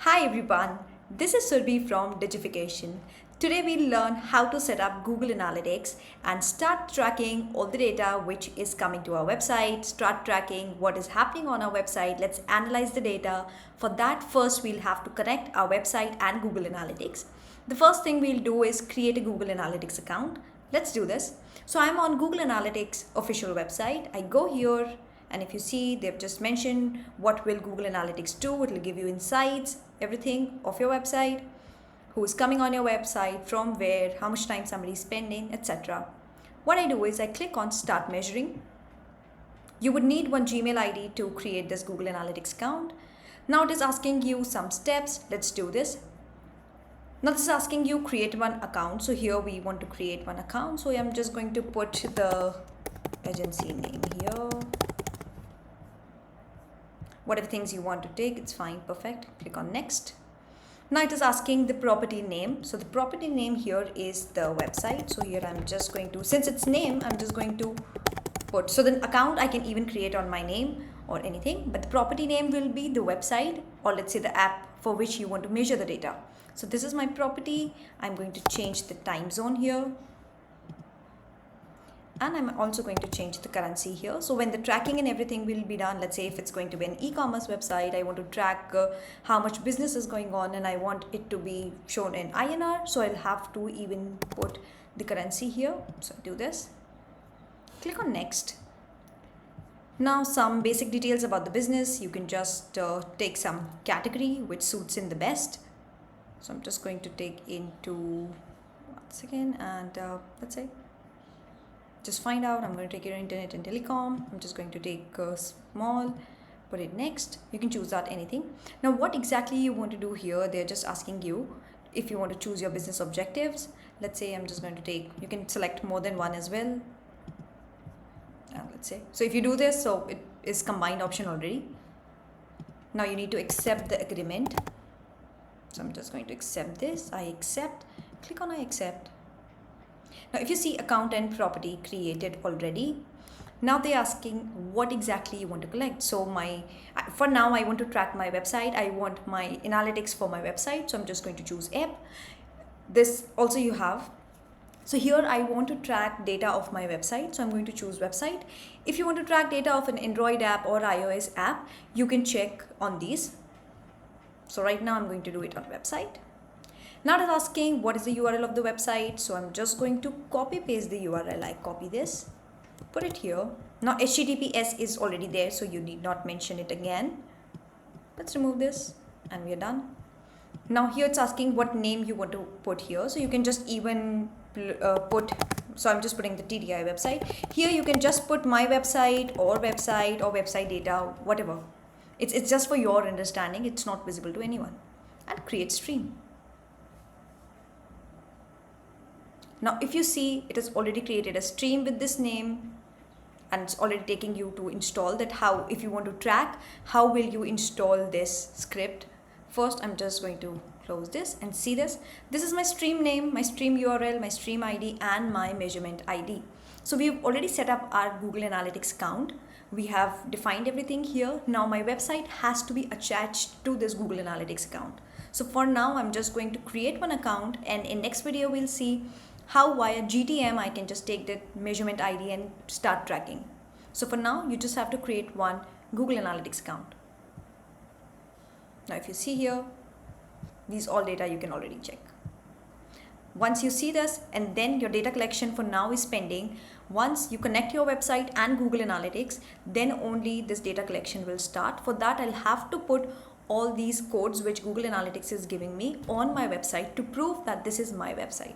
Hi everyone, this is Surbhi from Digification. Today we'll learn how to set up Google Analytics and start tracking all the data which is coming to our website, start tracking what is happening on our website. Let's analyze the data. For that, first we'll have to connect our website and Google Analytics. The first thing we'll do is create a Google Analytics account. Let's do this. So I'm on Google Analytics official website. I go here, and if you see, they've just mentioned what will Google Analytics do. It will give you insights, everything of your website, who's coming on your website, from where, how much time somebody's spending, etc. What I do is I click on Start Measuring. You would need one Gmail ID to create this Google Analytics account. Now it is asking you some steps. Let's do this. Now this is asking you create one account. So here we want to create one account. So I'm just going to put the agency name here. Whatever things you want to take, it's fine, perfect. Click on next. Now it is asking the property name. So the property name here is the website. So here I'm just going to, since it's name, I'm just going to put, so the account I can even create on my name or anything, but the property name will be the website, or let's say the app for which you want to measure the data. So this is my property. I'm going to change the time zone here. And I'm also going to change the currency here. So when the tracking and everything will be done, let's say if it's going to be an e-commerce website, I want to track how much business is going on and I want it to be shown in INR. So I'll have to even put the currency here. So do this. Click on next. Now some basic details about the business. You can just take some category which suits in the best. So I'm just going to take into, once again, and let's say, just find out. I'm going to take your internet and telecom. I'm just going to take small, put it next. You can choose that anything. Now what exactly you want to do here, they're just asking you if you want to choose your business objectives. Let's say I'm just going to take, you can select more than one as well. Let's say, so if you do this, so it is combined option already. Now you need to accept the agreement. So I'm just going to accept this. I accept, click on I accept. Now, if you see account and property created already, now they're asking what exactly you want to collect. So for now, I want to track my website. I want my analytics for my website. So I'm just going to choose app. This also you have. So here I want to track data of my website. So I'm going to choose website. If you want to track data of an Android app or iOS app, you can check on these. So right now I'm going to do it on website. Now it is asking what is the URL of the website. So I'm just going to copy paste the URL. I copy this, put it here. Now HTTPS is already there, so you need not mention it again. Let's remove this and we are done. Now here it's asking what name you want to put here. So you can just even put, so I'm just putting the TDI website. Here you can just put my website or website data, whatever. It's just for your understanding. It's not visible to anyone. And create stream. Now, if you see, it has already created a stream with this name and it's already taking you to install that. How, if you want to track, how will you install this script? First, I'm just going to close this and see this. This is my stream name, my stream URL, my stream ID and my measurement ID. So we've already set up our Google Analytics account. We have defined everything here. Now my website has to be attached to this Google Analytics account. So for now, I'm just going to create one account, and in next video, we'll see how via GTM I can just take that measurement ID and start tracking. So for now, you just have to create one Google Analytics account. Now if you see here, these all data you can already check. Once you see this, and then your data collection for now is pending. Once you connect your website and Google Analytics, then only this data collection will start. For that, I'll have to put all these codes which Google Analytics is giving me on my website to prove that this is my website.